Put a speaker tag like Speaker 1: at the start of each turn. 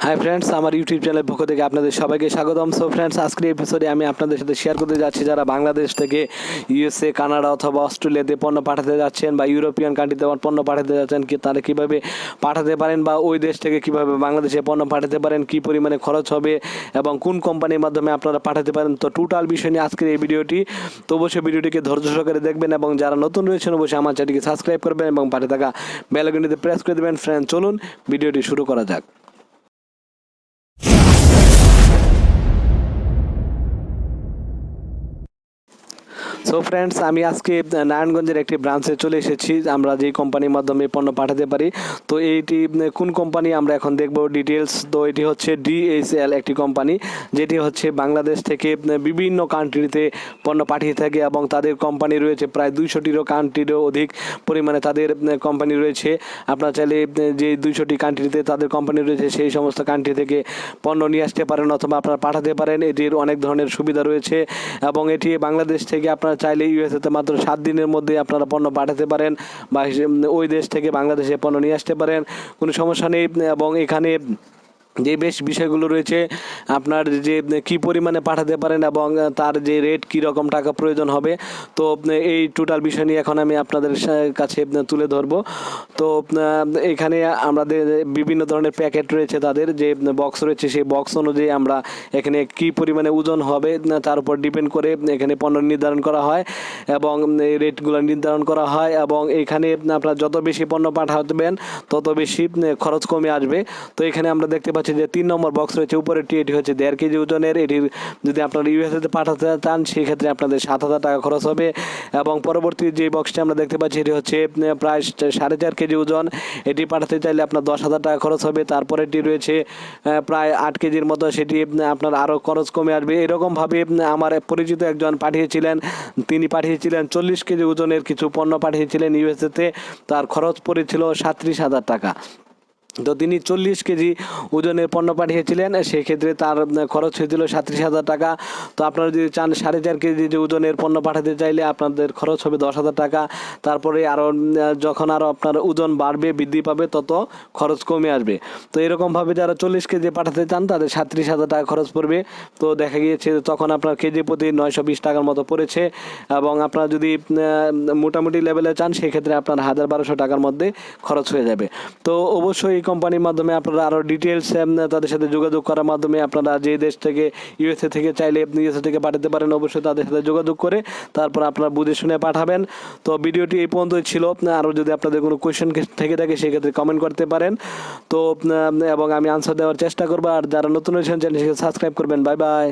Speaker 1: Hi friends, আমার YouTube চ্যানেলের পক্ষ থেকে আপনাদের সবাইকে স্বাগতম। সো ফ্রেন্ডস, আজকের এপিসোডে আমি আপনাদের সাথে শেয়ার করতে যাচ্ছি যারা বাংলাদেশ থেকে ইউএসএ, কানাডা অথবা অস্ট্রেলিয়াতে পণ্য পাঠাতে যাচ্ছেন বা ইউরোপিয়ান কান্ট্রিতে পণ্য পাঠাতে যাচ্ছেন, কি তারা কীভাবে পাঠাতে পারেন বা ওই দেশ থেকে কীভাবে বাংলাদেশে পণ্য পাঠাতে পারেন, কী পরিমাণে খরচ হবে এবং কোন কোম্পানির মাধ্যমে আপনারা পাঠাতে পারেন। তো টোটাল বিষয় নিয়ে আজকের এই ভিডিওটি। তো অবশ্যই ভিডিওটিকে ধৈর্য সহকারে দেখবেন এবং যারা নতুন রয়েছেন অবশ্যই আমার চ্যানেলটিকে সাবস্ক্রাইব করবেন এবং পাশে থাকা বেল আইকনটিতে প্রেস করে দেবেন। ফ্রেন্ড, চলুন ভিডিওটি শুরু করা যাক। সো ফ্রেন্ডস, আমি আজকে নারায়ণগঞ্জের একটি ব্রাঞ্চে চলে এসেছি। আমরা যেই কোম্পানির মাধ্যমে পণ্য পাঠাতে পারি, তো এইটি কোন কোম্পানি আমরা এখন দেখব ডিটেলস। তো এটি হচ্ছে DHL একটি কোম্পানি, যেটি হচ্ছে বাংলাদেশ থেকে বিভিন্ন কান্ট্রিতে পণ্য পাঠিয়ে থাকে এবং তাদের কোম্পানি রয়েছে প্রায় 200টিরও কান্ট্রিরও অধিক পরিমাণে তাদের কোম্পানি রয়েছে। আপনারা চাইলে যে 200টি কান্ট্রিতে তাদের কোম্পানি রয়েছে সেই সমস্ত কান্ট্রি থেকে পণ্য নিয়ে আসতে পারেন অথবা আপনারা পাঠাতে পারেন। এটির অনেক ধরনের সুবিধা রয়েছে এবং এটি বাংলাদেশ থেকে আপনারা চাইলে ইউএসএতে মাত্র 7 দিনের মধ্যে আপনারা পণ্য পাঠাতে পারেন বা ওই দেশ থেকে বাংলাদেশে পণ্য নিয়ে আসতে পারেন, কোনো সমস্যা নেই। এবং এখানে যে বেশ বিষয়গুলো রয়েছে, আপনার যে কি পরিমাণে পাঠাতে পারেন এবং তার যে রেট কী রকম টাকা প্রয়োজন হবে, তো এই টোটাল বিষয় নিয়ে এখন আমি আপনাদের কাছে তুলে ধরবো। তো এখানে আমাদের বিভিন্ন ধরনের প্যাকেট রয়েছে, তাদের যে বক্স রয়েছে সেই বক্স অনুযায়ী আমরা এখানে কি পরিমাণে ওজন হবে তার উপর ডিপেন্ড করে এখানে পণ্য নির্ধারণ করা হয় এবং এই রেটগুলো নির্ধারণ করা হয়। এবং এখানে আপনার যত বেশি পণ্য পাঠাবেন তত বেশি খরচ কমে আসবে। তো এখানে আমরা দেখতে পাচ্ছি যে 3 নম্বর বক্স রয়েছে উপরেরটি, এটি হচ্ছে 1.5 কেজি ওজনের। এটির যদি আপনারা ইউএসএতে পাঠাতে চান সেক্ষেত্রে আপনাদের 7,000 টাকা খরচ হবে। এবং পরবর্তী যে বক্সটি আমরা দেখতে পাচ্ছি এটি হচ্ছে প্রায় 4.5 কেজি ওজন। এটি পাঠাতে চাইলে আপনার 10,000 টাকা খরচ হবে। তারপরেরটি রয়েছে প্রায় 8 কেজির মতো, সেটি আপনার আরও খরচ কমে আসবে। এরকমভাবে আমার পরিচিত একজন পাঠিয়েছিলেন, তিনি পাঠিয়েছিলেন 40 কেজি ওজনের কিছু পণ্য পাঠিয়েছিলেন ইউএসএতে। তার খরচ পড়েছিল 37,000 টাকা। তো তিনি 40 কেজি ওজনের পণ্য পাঠিয়েছিলেন, সেক্ষেত্রে তার খরচ হয়েছিল 37,000 টাকা। তো আপনারা যদি চান 4.5 কেজি যে ওজনের পণ্য পাঠাতে চাইলে আপনাদের খরচ হবে 10,000 টাকা। তারপরে আরও যখন আরও আপনার ওজন বাড়বে, বৃদ্ধি পাবে, তত খরচ কমে আসবে। তো এরকমভাবে যারা 40 কেজি পাঠাতে চান তাদের 37,000 টাকা খরচ পড়বে। তো দেখা গিয়েছে তখন আপনার কেজি প্রতি 920 টাকার মতো পড়েছে। এবং আপনারা যদি মোটামুটি লেভেলে চান সেক্ষেত্রে আপনার 1,000-1,200 টাকার মধ্যে খরচ হয়ে যাবে। তো অবশ্যই এই কোম্পানির মাধ্যমে আপনারা আরও ডিটেলস তাদের সাথে যোগাযোগ করার মাধ্যমে আপনারা যে দেশ থেকে ইউএসএ থেকে চাইলে ইউএসএ থেকে পাঠাতে পারেন, অবশ্যই তাদের সাথে যোগাযোগ করে তারপর আপনারা বুঝে শুনে পাঠাবেন। তো ভিডিওটি এই পর্যন্তই ছিল। আরও যদি আপনাদের কোনো কোয়েশ্চেন থেকে থাকে সেক্ষেত্রে কমেন্ট করতে পারেন। তো এবং আমি আনসার দেওয়ার চেষ্টা করবো। আর যারা নতুন হয়েছেন চ্যানেলটিকে সাবস্ক্রাইব করবেন। Bye bye.